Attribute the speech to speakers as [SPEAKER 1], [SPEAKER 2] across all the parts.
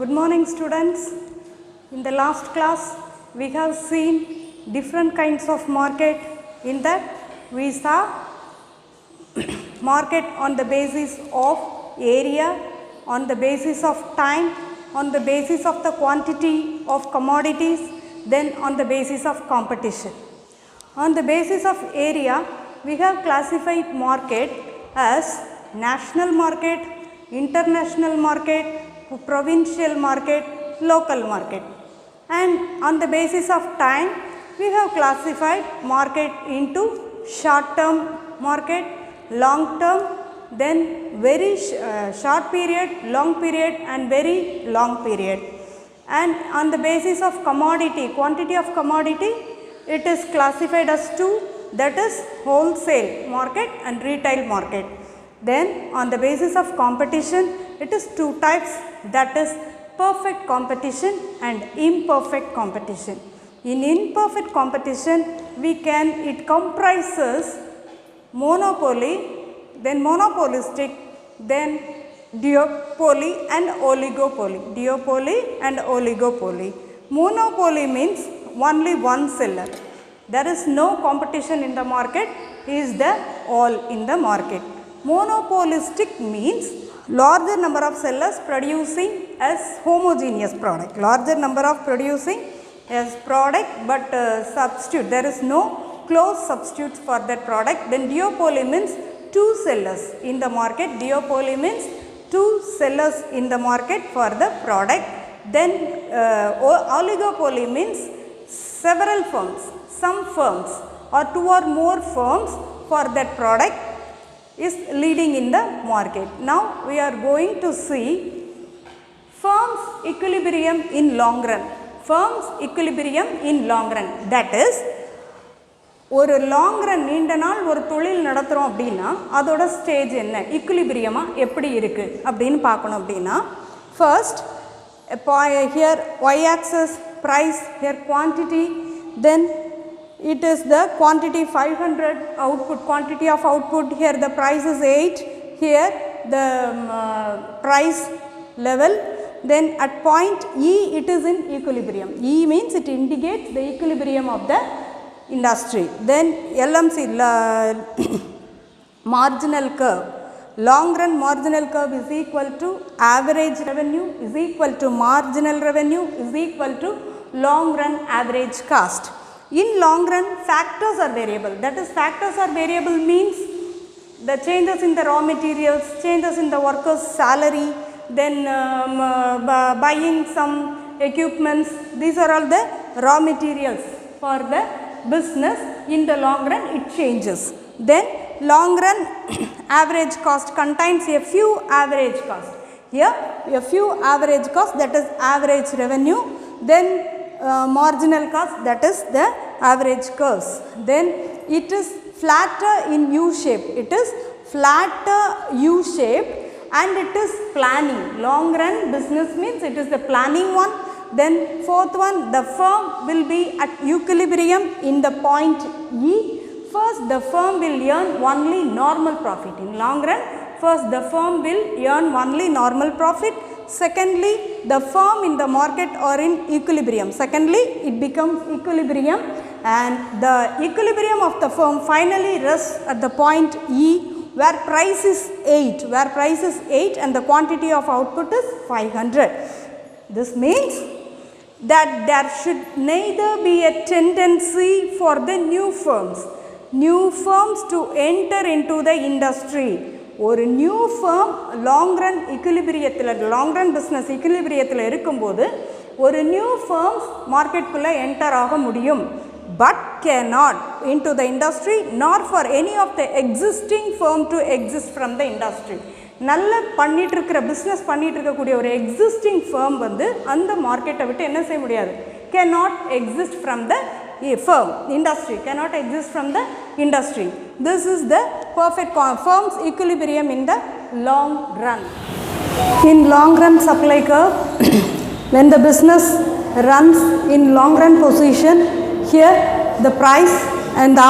[SPEAKER 1] Good morning, students. In the last class, we have seen different kinds of market. In that, we saw market on the basis of area, on the basis of time, on the basis of the quantity of commodities, then on the basis of competition. On the basis of area, we have classified market as national market, international market, provincial market, local market. And on the basis of time, we have classified market into short term market, long term, then very short period, long period and very long period. And on the basis of commodity, quantity of commodity, it is classified as two, that is wholesale market and retail market. Then on the basis of competition, it is two types, that is perfect competition and imperfect competition. In imperfect competition, it comprises monopoly, then monopolistic, then duopoly and oligopoly. Duopoly and oligopoly. Monopoly means only one seller. There is no competition in the market, he is the all in the market. Monopolistic means larger number of sellers producing as homogeneous product. Larger number of producing as product, but substitute. There is no close substitutes for that product. Then duopoly means two sellers in the market. Duopoly means two sellers in the market for the product. Then oligopoly means several firms, some firms or two or more firms for that product is leading in the market. Now we are going to see firms equilibrium in long run. Firms equilibrium in long run. That is, ஒரு long run நீண்ட நாள் ஒரு தொழில் நடத்துகிறோம் அப்படின்னா அதோட stage என்ன, ஈக்குலிபிரியமாக எப்படி இருக்குது அப்படின்னு பார்க்கணும். அப்படின்னா first here y axis price, here quantity, then it is the quantity 500 output, quantity of output, here the price is 8, here the price level, then at point E it is in equilibrium. E means it indicates the equilibrium of the industry. Then LMC marginal curve, long run marginal curve is equal to average revenue is equal to marginal revenue is equal to long run average cost. In long run, factors are variable. That is, factors are variable means the changes in the raw materials, changes in the workers' salary, then buying some equipments. These are all the raw materials for the business. In the long run, it changes. Then long run average cost contains a few average costs. Here, a few average costs, that is average revenue. Then marginal cost, that is the average curves. Then it is flatter in U shape. It is flatter U shape and it is planning. Long run business means it is the planning one. Then fourth one, the firm will be at equilibrium in the point E. First, the firm will earn only normal profit. In long run, first the firm will earn only normal profit. Secondly, the firm in the market are in equilibrium. Secondly, it becomes equilibrium and the equilibrium of the firm finally rests at the point E where price is 8, and the quantity of output is 500. This means that there should neither be a tendency for the new firms to enter into the industry. ஒரு new firm long run இக்குலிபிரியத்தில், long run business இக்குலிபிரியத்தில் இருக்கும்போது ஒரு new firms மார்க்கெட்டுக்குள்ளே enter ஆக முடியும். But cannot into the industry nor for any of the existing firm to exist from the industry. நல்ல பண்ணிட்டு இருக்கிற பிஸ்னஸ் பண்ணிட்டு இருக்கக்கூடிய ஒரு எக்ஸிஸ்டிங் ஃபர்ம் வந்து அந்த மார்க்கெட்டை விட்டு என்ன செய்ய முடியாது, cannot exist from the firm, industry cannot exist from the industry. This is the perfect firm's equilibrium in the long run. In long run supply curve, when the business runs in long run position, here the price and the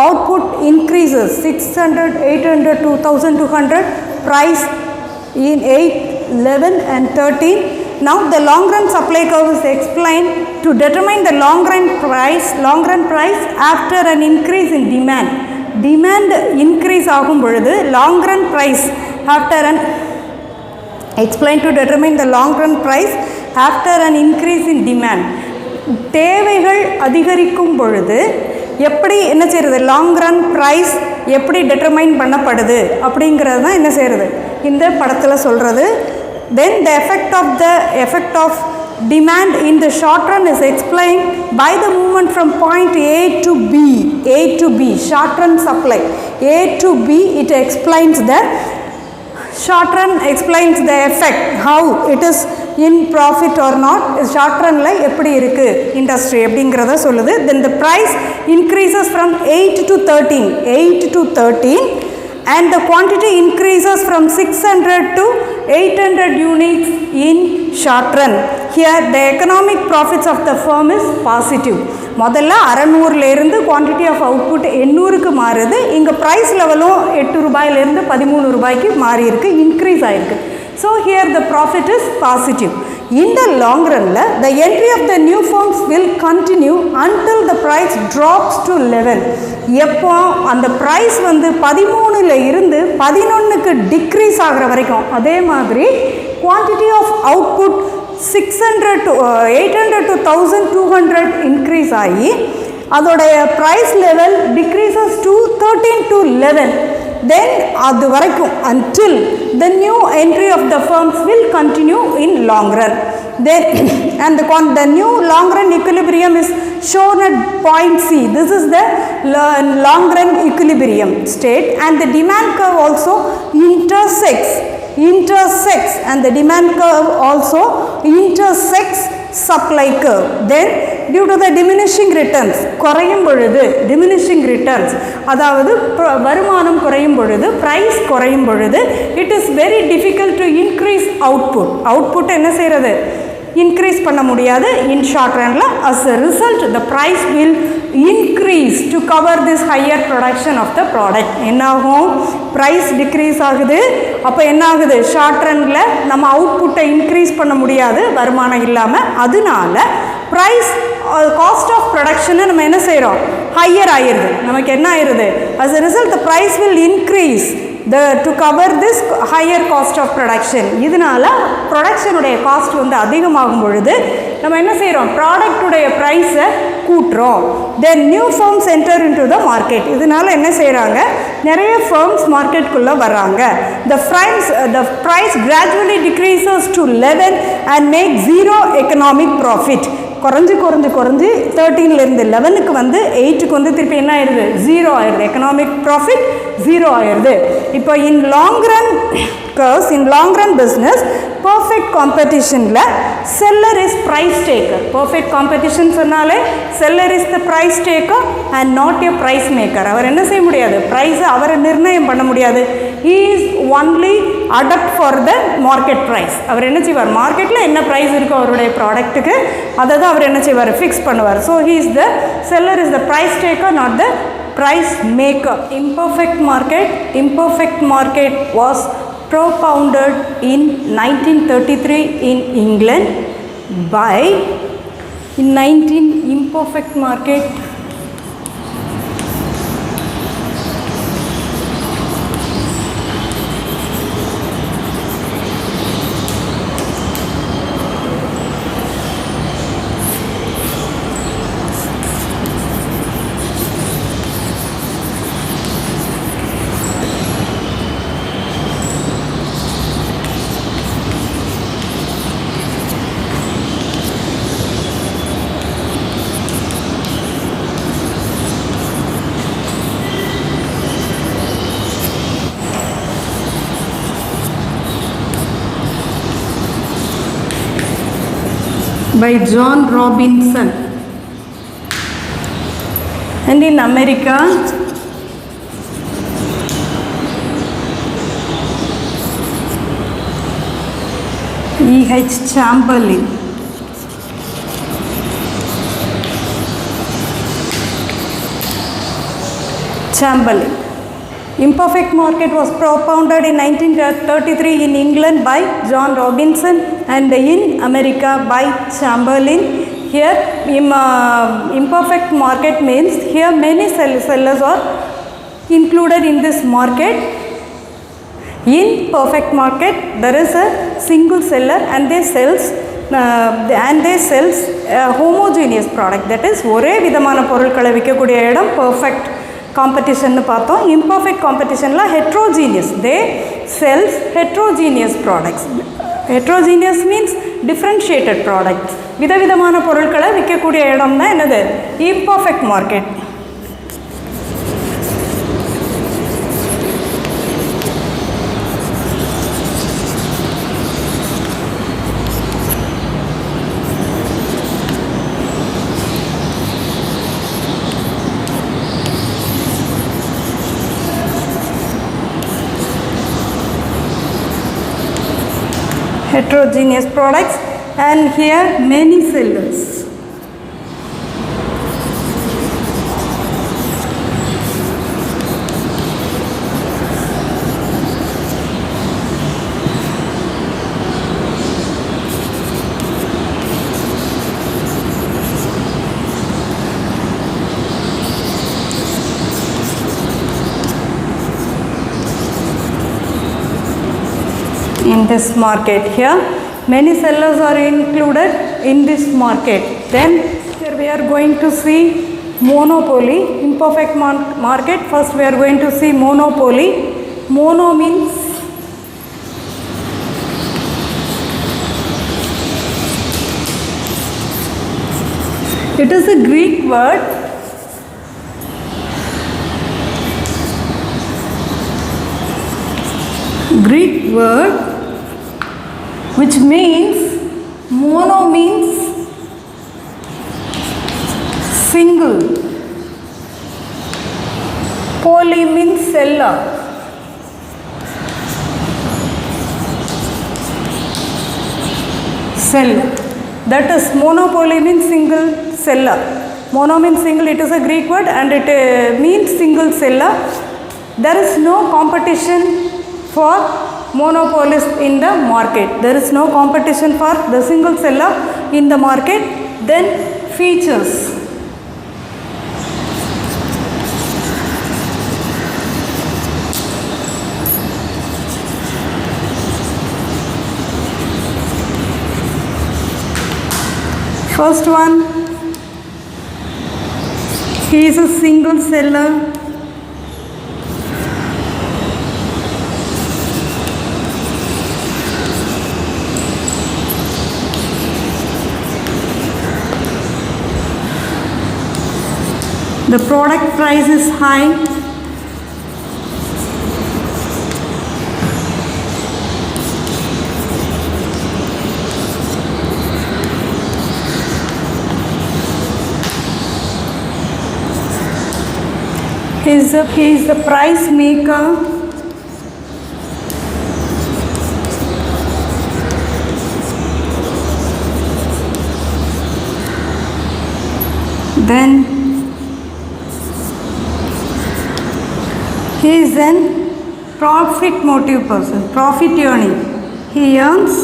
[SPEAKER 1] output increases 600, 800, 2200, price in 8, 11 and 13 Now the long run supply curve is explained to determine the long run price after an increase in demand. Demand increase ஆகும் பொழுது long run price after an explained to determine the long run price after an increase in demand. தேவைகள் அதிகரிக்கும் பொழுது எப்படி என்ன செய்கிறது, long run price எப்படி determine பண்ணப்படுது அப்படிங்கிறது தான் என்ன செய்கிறது இந்த படத்தில் சொல்கிறது. Then the effect of demand in the short run is explained by the movement from point A to B, short run supply A to B. It explains the short run, explains the effect, how it is in profit or not, short run la eppadi irukku industry அப்படிங்கறத சொல்லுது. Then the price increases from 8 to 13 and the quantity increases from 600 to 800 units in short run. Here the economic profits of the firm is positive. முதல்ல 600 இருந்து quantity of output 800க்கு மாறுது. இங்கே price லெவலும் 8 ரூபாயிலிருந்து 13 ரூபாய்க்கு மாறி இருக்கு, இன்க்ரீஸ் ஆயிருக்கு. So here the profit is positive. In the long run, the entry of the new firms will continue until the price drops to 11. எப்போ அந்த ப்ரைஸ் வந்து 13ல் இருந்து 11க்கு டிக்ரீஸ் ஆகிற வரைக்கும், அதே மாதிரி quantity of output 600 to 800 to 1200 increase ஆகி அதோடைய price level decreases to 13 to 11. Then அது வரைக்கும் until the new entry of the firms will continue in long run. Then and the new long run equilibrium is shown at point C. This is the long run equilibrium state, and the demand curve also intersects and the demand curve also intersects supply curve. Then due to the diminishing returns, குறையும் பொழுது diminishing returns, அதாவது வருமானம் குறையும் பொழுது, price குறையும் பொழுது, it is very difficult to increase output என்ன செய்கிறது, increase பண்ண முடியாது in short run. As a result, the price will increase to cover this higher production of the product. என்ன ஆகும், price decrease ஆகுது, அப்போ என்ன ஆகுது, ஷார்ட் ரன்ல நம்ம அவுட்புட்டை இன்க்ரீஸ் பண்ண முடியாது வருமானம் இல்லாமல். அதனால ப்ரைஸ் காஸ்ட் ஆஃப் ப்ரொடக்ஷனை நம்ம என்ன செய்கிறோம், ஹையர் ஆயிடுது. நமக்கு என்ன ஆயிடுது, as a result the price will increase to cover this higher cost of production. இதனால ப்ரொடக்ஷனுடைய காஸ்ட் வந்து அதிகமாகும் பொழுது நம்ம என்ன செய்கிறோம், ப்ராடக்டுடைய ப்ரைஸை கூட்டுறோம். Then new firms enter into the market. இதனால என்ன செய்கிறாங்க, நிறைய ஃபர்ம்ஸ் மார்க்கெட்டுக்குள்ளே வர்றாங்க. the price gradually decreases to 11 and make zero economic profit. குறைஞ்சி 13லேருந்து 11க்கு வந்து 8க்கு வந்து திருப்பி என்ன ஆயிடுது, 0 ஆயிடுது, எக்கனாமிக் ப்ராஃபிட் 0 ஆயிடுது. இப்போ in long run business perfect காம்படிஷனில் seller is price taker. Perfect competition சொன்னாலே seller is the price taker and not a price maker. அவர் என்ன செய்ய முடியாது, ப்ரைஸை அவரை நிர்ணயம் பண்ண முடியாது. he is only adapt for the market price. அவர் என்ன செய்வார், மார்க்கெட்டில் என்ன ப்ரைஸ் இருக்கோ அவருடைய ப்ராடக்ட்டுக்கு அதை தான் அவர் என்ன செய்வார், ஃபிக்ஸ் பண்ணுவார். So he is the seller is the price taker, not the price maker. Imperfect market was propounded in 1933 in England by Imperfect Market by John Robinson. And in America, E.H. Chamberlain. Imperfect market was propounded in 1933 in England by John Robinson and in America by Chamberlain. Here imperfect market means here many sellers are included in this market. In perfect market there is a single seller and they sells homogeneous product, that is ஒரே விதமான பொருட்களை விற்கக்கூடிய இடம் perfect competition னு பார்த்தோம். imperfect competition ல heterogeneous, they sells heterogeneous products. heterogeneous means differentiated products, விதவிதமான பொருட்களை விற்கக்கூடிய இடம் தான் என்னது imperfect market. Heterogeneous products, and here many sellers. In this market, here many sellers are included in this market. Then here we are going to see monopoly, imperfect market. First we are going to see monopoly. Mono means it is a Greek word. Greek word which means mono means single, poly means seller, that is monopoly means single seller. Mono means single, it is a Greek word and it means single seller. There is no competition for monopolist in the market. There is no competition for the single seller in the market. Then features. First one, he is a single seller. The product price is high. He is the price maker. Then he is an profit motive person, profit earning. He earns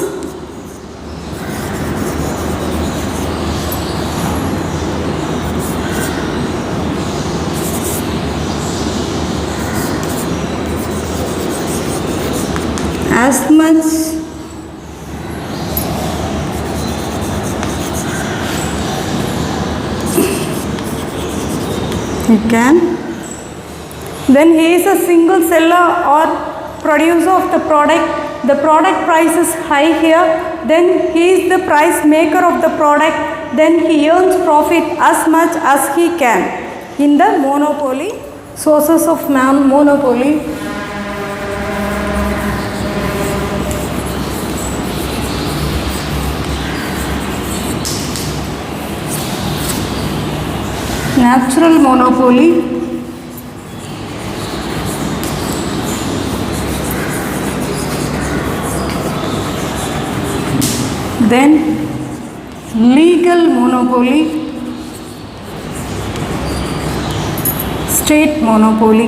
[SPEAKER 1] as much he can. Then he is a single seller or producer of the product. The product price is high here. Then he is the price maker of the product. Then he earns profit as much as he can. In the monopoly, sources of monopoly. Natural monopoly. Then legal monopoly, state monopoly.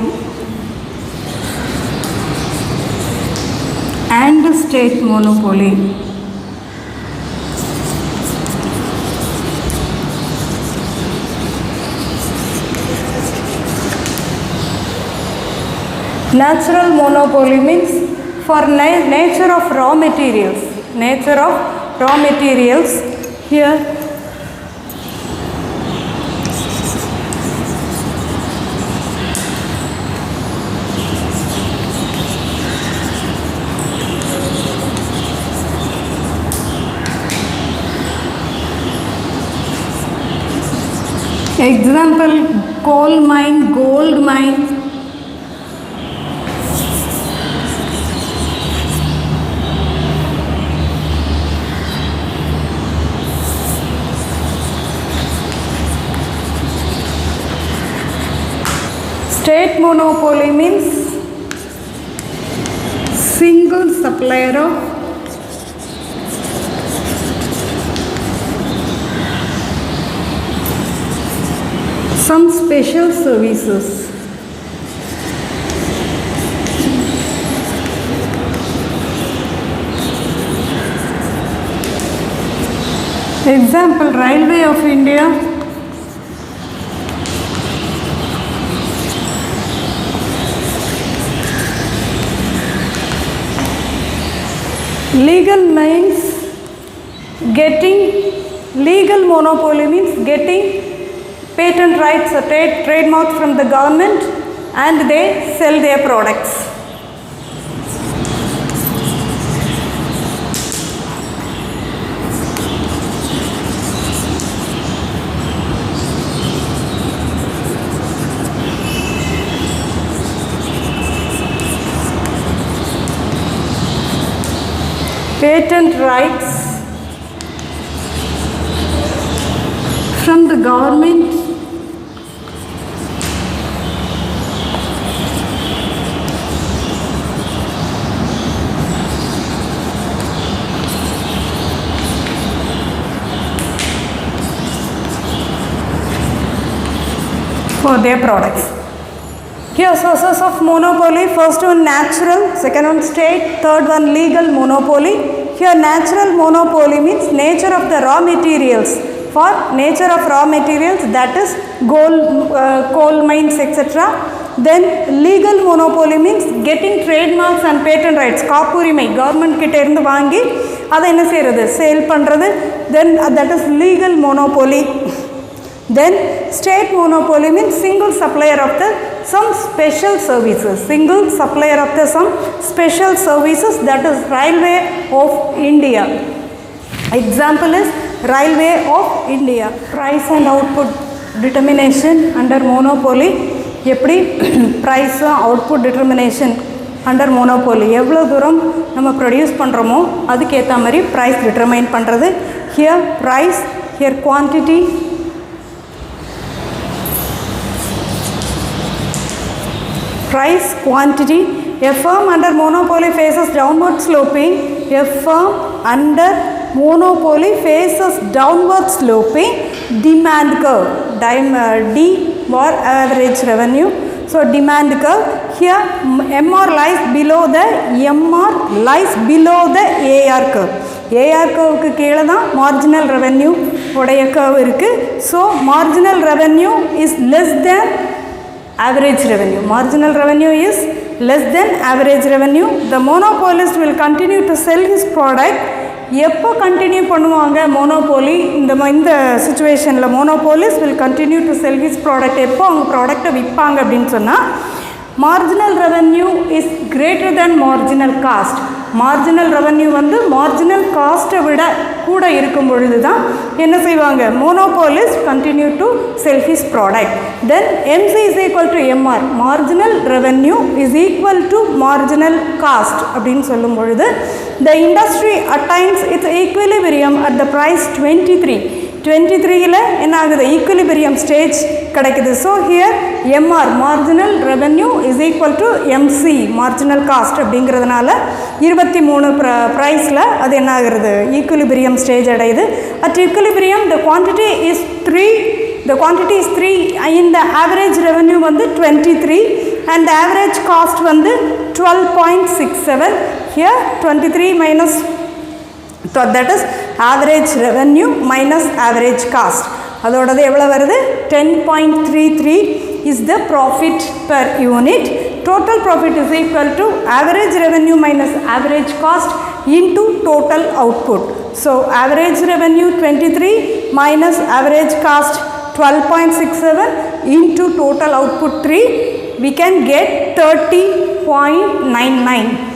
[SPEAKER 1] state monopoly. Natural monopoly means for nature of raw materials. Nature of raw materials. Here example, coal mine, gold mine. State monopoly means single supplier of some special services. Example, Railway of India, legal means getting, legal monopoly means getting patent rights or trademarks from the government and they sell their products. Patent rights from the government for their products. Here sources of monopoly, first one natural, second one state, third one legal monopoly. Here natural monopoly means nature of the raw materials. For nature of raw materials, that is gold, coal mines, etc. Then legal monopoly means getting trademarks and patent rights. காப்புரிமை government கிட்ட இருந்து வாங்கி அதை என்ன செய்யறது, sale பண்றது. Then that is legal monopoly. Then state monopoly means single supplier of the some special services. Single supplier of the some special services, that is Railway of India. Example is Railway of India. Price and output determination under monopoly. எப்படி price output determination under monopoly எவ்வளோ தூரம் நம்ம produce பண்ணுறோமோ அதுக்கு ஏற்ற மாதிரி price determine பண்ணுறது. Here price, here quantity. Price, quantity. A firm under monopoly faces downward sloping. A firm under monopoly faces downward sloping demand curve. D or average revenue. So demand curve. Here MR lies below the AR curve. AR curve க்கு கீழ தான் marginal revenue உடைய curve இருக்கு. So marginal revenue is less than average revenue. Marginal revenue is less than average revenue. The monopolist will continue to sell his product. எப்போ continue பண்ணுவாங்க monopoly, இந்த சிச்சுவேஷனில் monopolist will continue to sell his product. எப்போ அவங்க ப்ராடக்டை விற்பாங்க அப்படின்னு சொன்னால் marginal revenue is greater than marginal cost. marginal revenue வந்து marginal cost விட கூட இருக்கும் பொழுது தான் என்ன செய்வாங்க, monopolist continue to sell his product. Then MC is equal to MR. marginal revenue is equal to marginal cost அப்படின்னு சொல்லும் பொழுது the industry attains its equilibrium at the price 23. 23ல என்ன ஆகுது, ஈக்குலிபிரியம் ஸ்டேஜ் கிடைக்குது. So here MR marginal revenue is equal to MC marginal cost அப்படிங்கிறதுனால 23 ப்ரைஸில் அது என்ன ஆகுறது, ஈக்குலிபிரியம் ஸ்டேஜ் அடையுது. At equilibrium the quantity is 3. இந்த ஆவரேஜ் ரெவென்யூ வந்து 23 and the average cost வந்து 12.67. here 23 minus, that is average revenue minus average cost. அதோடது எவ்வளோ வருது? 10.33 is the profit per unit. Total profit is equal to average revenue minus average cost into total output. So average revenue 23 minus average cost 12.67 into total output 3, we can get 30.99.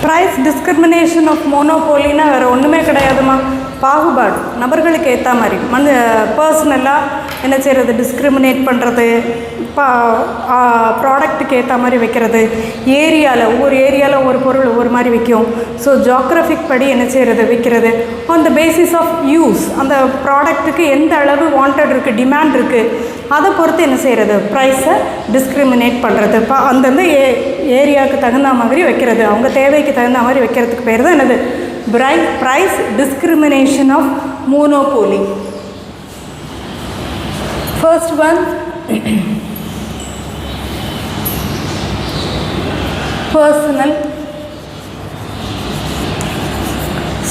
[SPEAKER 1] Price discrimination of மோனோபோலின்னா வேறு ஒன்றுமே கிடையாதுமா. பாகுபாடு நபர்களுக்கு ஏற்ற மாதிரி பர்சனலாக என்ன செய்கிறது, டிஸ்கிரிமினேட் பண்ணுறது, ப்ராடக்ட்டுக்கு ஏற்ற மாதிரி வைக்கிறது, ஏரியாவில் ஒவ்வொரு ஏரியாவில் ஒவ்வொரு பொருள் ஒவ்வொரு மாதிரி விற்கும். ஸோ ஜியாகிரஃபிக் படி என்ன செய்கிறது, விற்கிறது. On the basis of use, அந்த ப்ராடக்ட்டுக்கு எந்த அளவு வாண்டட் இருக்குது, டிமாண்ட் இருக்குது, அதை பொறுத்து என்ன செய்கிறது, ப்ரைஸை டிஸ்கிரிமினேட் பண்ணுறது. அந்தந்த ஏரியாவுக்கு தகுந்த மாதிரி வைக்கிறது, அவங்க தேவைக்கு தகுந்த மாதிரி வைக்கிறதுக்கு பேர் தான் என்னது, price discrimination of monopoly. First one, personal.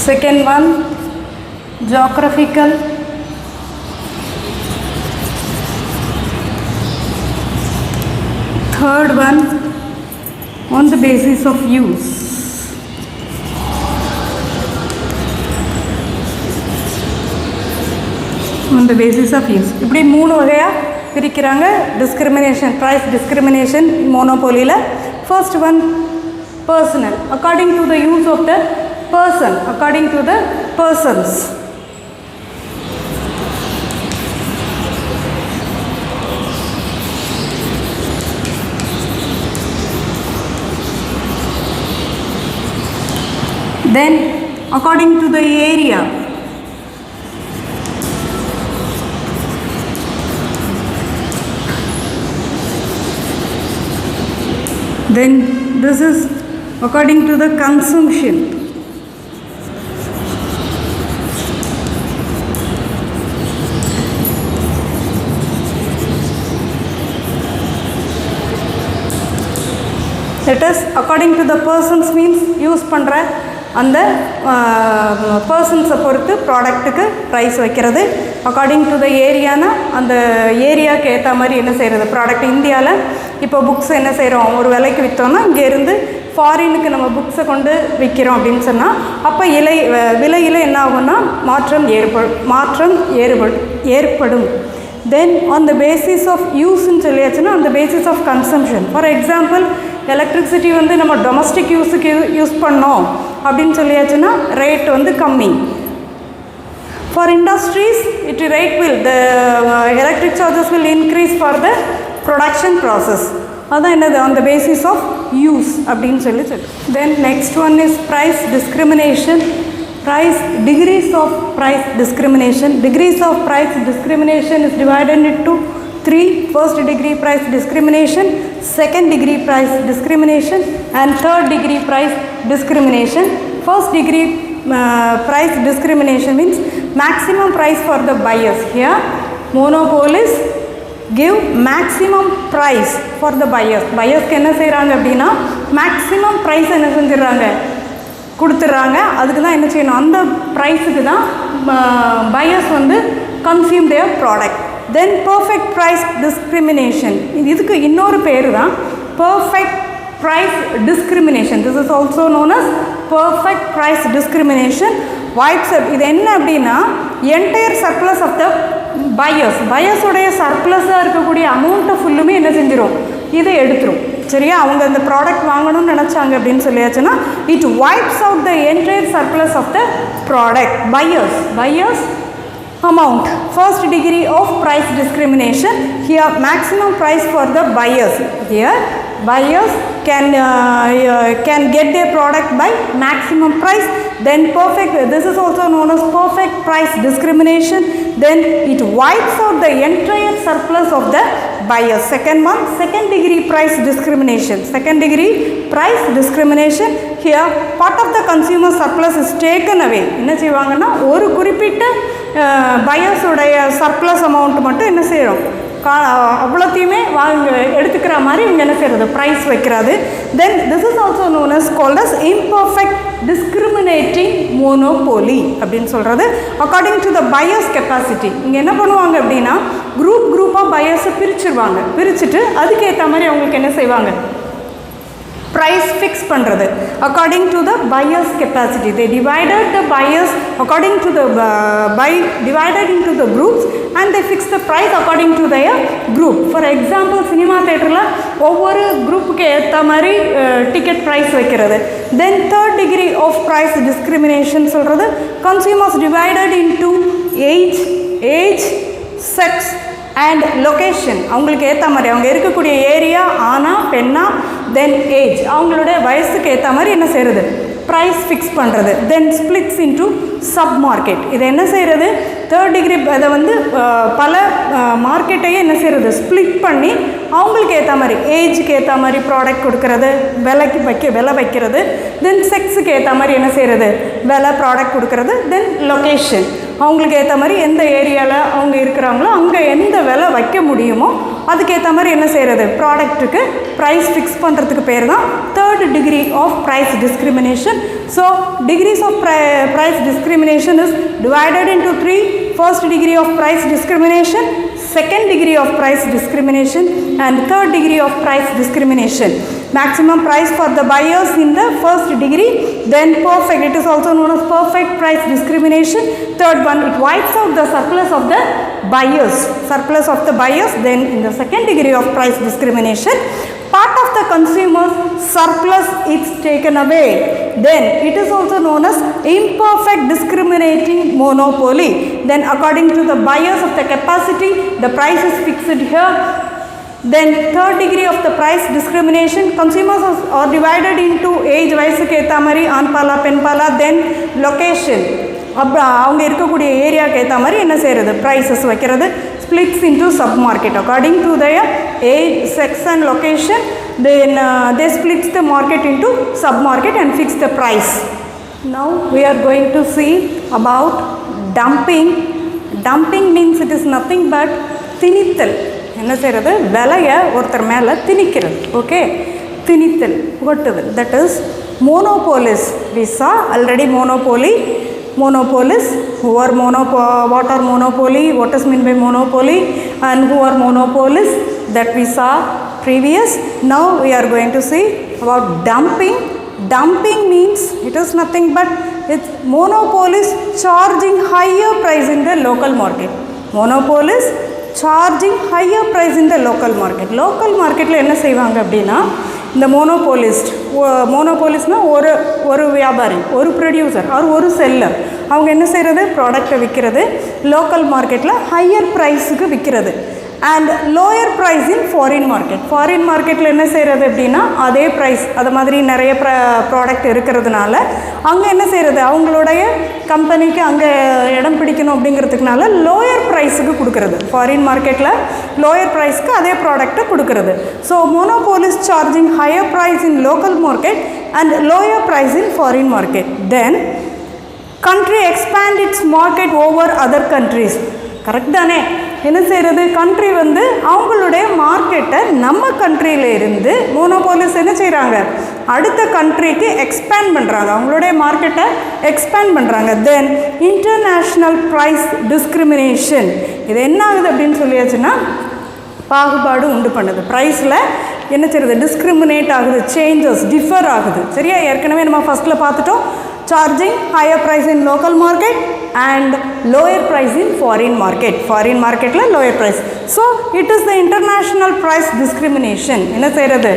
[SPEAKER 1] Second one, geographical. Third one, on the basis of use. On the basis of use. இப்படி மூணு வகையாக பிரிக்கிறாங்க டிஸ்கிரிமினேஷன், ப்ரைஸ் டிஸ்கிரிமினேஷன் மோனோபோலியில். First one personal, according to the use of the person, according to the persons. Then according to the area. Then this is according to the consumption. That is according to the persons means use பண்ணுற அந்த பர்சன்ஸை பொறுத்து ப்ராடக்ட்டுக்கு price வைக்கிறது. According to த ஏரியானா அந்த ஏரியாவுக்கு ஏற்ற மாதிரி என்ன செய்கிறது, ப்ராடக்ட். இந்தியாவில் இப்போ புக்ஸ் என்ன செய்கிறோம், ஒரு விலைக்கு விற்றோன்னா இங்கேருந்து ஃபாரினுக்கு நம்ம புக்ஸை கொண்டு விற்கிறோம் அப்படின்னு சொன்னால் அப்போ விலையில் என்ன ஆகும்னா மாற்றம் ஏற்படும். Then on the basis of யூஸ்ன்னு சொல்லியாச்சுன்னா அந்த basis of consumption. For example electricity வந்து நம்ம டொமஸ்டிக் யூஸுக்கு யூஸ் பண்ணோம் அப்படின்னு சொல்லியாச்சுன்னா ரேட் வந்து கம்மி. For industries rate will the electric charges will increase for the production process. அதுதான் என்னது, on the basis of use அப்படின்னு சொல்லி. Then next one is price discrimination. Price, degrees of price discrimination. Degrees of price discrimination is divided into 3. First degree price discrimination, second degree price discrimination and third degree price discrimination. First degree price discrimination means maximum price for the buyers. Here monopolists give maximum price for the buyers. Buyers க்கு என்ன செய்றாங்க அப்படினா maximum price என்ன செஞ்சிராங்க, கொடுத்துறாங்க. அதுக்கு தான் என்ன செய்யணும், அந்த ப்ரைஸுக்கு தான் பையர்ஸ் வந்து consume their product. Then perfect price discrimination, இதுக்கு இன்னொரு பேர் தான் perfect price discrimination. This is also known as perfect price discrimination. வைப்ஸ் இது என்ன அப்படின்னா என்டையர் சர்ப்ளஸ் ஆஃப் த பையர்ஸோடைய சர்ப்ளஸாக இருக்கக்கூடிய அமௌண்ட்டை ஃபுல்லுமே என்ன செஞ்சிடும், இதை எடுத்துரும். சரியா, அவங்க அந்த ப்ராடக்ட் வாங்கணும்னு நினச்சாங்க அப்படின்னு சொல்லியாச்சுன்னா it wipes out the entire surplus of the product buyers amount. First degree of price discrimination, here maximum price for the buyers. Here buyers can get their product by maximum price. Then this is also known as perfect price discrimination. Then it wipes out the entire surplus of the buyers. Second one, second degree price discrimination. Second degree price discrimination. Here part of the consumer surplus is taken away. என்ன செய்வாங்கன்னா ஒரு குறிப்பிட்ட buyers உடைய surplus amount மட்டும் என்ன செய்றோம், அவ்வளோத்தையுமே எடுத்துக்கிற மாதிரி இவங்க என்ன செய்கிறது, ப்ரைஸ் வைக்கிறது. Then this is also known as called as imperfect discriminating monopoly அப்படின்னு சொல்கிறது. According to the buyers capacity இங்கே என்ன பண்ணுவாங்க அப்படின்னா குரூப்பாக பையர்ஸை பிரிச்சுருவாங்க. பிரிச்சுட்டு அதுக்கேற்ற மாதிரி அவங்களுக்கு என்ன செய்வாங்க, price fix பண்ணுறது. according to the buyers capacity they divided the buyers according to the divided into the groups and they fix the price according to their group. for example cinema theaterல ஒவ்வொரு குரூப்புக்கு ஏற்ற மாதிரி டிக்கெட் ப்ரைஸ் வைக்கிறது. then third degree of price discrimination சொல்கிறது consumers divided into age sex and location. அவங்களுக்கு ஏற்ற மாதிரி அவங்க இருக்கக்கூடிய ஏரியா, ஆனா பெண்ணா, தென் ஏஜ், அவங்களுடைய வயசுக்கு ஏற்ற மாதிரி என்ன செய்கிறது, ப்ரைஸ் ஃபிக்ஸ் பண்ணுறது. தென் ஸ்பிளிட்ஸ் இன்டு சப் மார்க்கெட். இதை என்ன செய்கிறது, தேர்ட் டிகிரி அதை வந்து பல மார்க்கெட்டையே என்ன செய்கிறது, ஸ்ப்ளிட் பண்ணி அவங்களுக்கு ஏற்ற மாதிரி ஏஜுக்கு ஏற்ற மாதிரி ப்ராடக்ட் கொடுக்கறது, விலை வைக்கிறது. தென் செக்ஸுக்கு ஏற்ற மாதிரி என்ன செய்கிறது, விலை ப்ராடக்ட் கொடுக்கறது. தென் லொக்கேஷன், அவங்களுக்கு ஏற்ற மாதிரி எந்த ஏரியாவில் அவங்க இருக்கிறாங்களோ அங்கே எந்த விலை வைக்க முடியுமோ அதுக்கேற்ற மாதிரி என்ன செய்கிறது, ப்ராடக்ட்டுக்கு ப்ரைஸ் ஃபிக்ஸ் பண்ணுறதுக்கு பேர் தான் third degree of price discrimination. So degrees of price discrimination is divided into 3. First degree of price discrimination, second degree of price discrimination and third degree of price discrimination. Maximum price for the buyers in the first degree, then perfect, it is also known as perfect price discrimination. Third one, it wipes out the surplus of the buyers, then in the second degree of price discrimination part of the consumer's surplus is taken away, then it is also known as imperfect discriminating monopoly. Then according to the buyers of the capacity the price is fixed here. Then third degree of the price discrimination, consumers are divided into age, வயசுக்கு ஏற்ற மாதிரி ஆண் பாலா பெண் பாலா. தென் location, அப்புறம் அவங்க இருக்கக்கூடிய ஏரியாவுக்கு ஏற்ற மாதிரி என்ன செய்கிறது, ப்ரைஸஸ் வைக்கிறது. splits into sub-market according to their age, sex and location. Then they split the market into sub-market and fix the price. Now we are going to see about dumping. Dumping means it is nothing but திணித்தல். என்ன செய்கிறது, விலையை ஒருத்தர் மேலே திணிக்கிறது. Okay, திணித்தல், ஒட்டுதல். That is monopolies. We saw already monopoly. Monopolies, who are what are monopoly, what is meant by monopoly, and who are monopolies, that we saw previous. Now we are going to see about dumping. Dumping means it is nothing but it's monopolies charging higher price in the local market. Monopolies charging higher price in the local market. Local marketல என்ன செய்வாங்க அப்படின்னா, இந்த மோனோபோலிஸ்னால் ஒரு வியாபாரி, ஒரு producer R ஒரு seller, அவங்க என்ன செய்கிறது, ப்ராடக்டை விற்கிறது, லோக்கல் மார்க்கெட்டில் ஹையர் ப்ரைஸுக்கு விற்கிறது. And lower price in foreign market. Foreign மார்க்கெட்டில் என்ன செய்கிறது அப்படின்னா அதே ப்ரைஸ், அது மாதிரி நிறைய ப்ராடக்ட் இருக்கிறதுனால அங்கே என்ன செய்கிறது, அவங்களுடைய கம்பெனிக்கு அங்கே இடம் பிடிக்கணும் அப்படிங்கிறதுக்குனால லோயர் ப்ரைஸுக்கு கொடுக்கறது. ஃபாரின் மார்க்கெட்டில் லோயர் ப்ரைஸ்க்கு அதே ப்ராடக்டை கொடுக்கறது. So monopolies charging higher price in local market and lower price in foreign market. Then country expand its market over other countries. Correct தானே? என்ன செய்கிறது, கண்ட்ரி வந்து அவங்களுடைய மார்க்கெட்டை நம்ம கண்ட்ரியில் இருந்து மோனோபோலிஸ் என்ன செய்கிறாங்க, அடுத்த கண்ட்ரிக்கு எக்ஸ்பேண்ட் பண்ணுறாங்க, அவங்களுடைய மார்க்கெட்டை எக்ஸ்பேண்ட் பண்ணுறாங்க. Then international price discrimination. இது என்ன ஆகுது அப்படின்னு சொல்லியாச்சுன்னா பாகுபாடு உண்டு பண்ணுது. ப்ரைஸில் என்ன செய்கிறது, டிஸ்கிரிமினேட் ஆகுது, சேஞ்சஸ் டிஃபர் ஆகுது. சரியா, ஏற்கனவே நம்ம ஃபஸ்ட்டில் பார்த்துட்டோம், charging higher price in local market and lower price in foreign market. Foreign market la lower price. So it is the international price discrimination. என்ன செய்கிறது,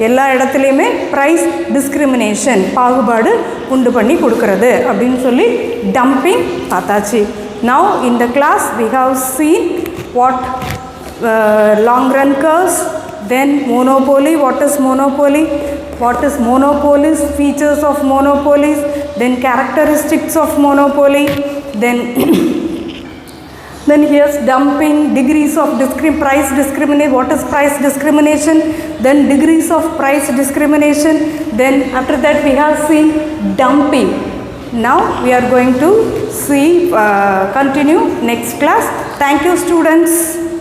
[SPEAKER 1] எல்லா இடத்துலையுமே price discrimination, பாகுபாடு உண்டு பண்ணி கொடுக்கறது அப்படின்னு சொல்லி dumping பார்த்தாச்சு. Now in the class we have seen what long run curves, then monopoly, what is monopoly, what is monopolies, features of monopolies, then characteristics of monopoly, then then here's dumping, degrees of price discrimination, what is price discrimination, then degrees of price discrimination, then after that we have seen dumping. Now we are going to see, continue next class. Thank you students.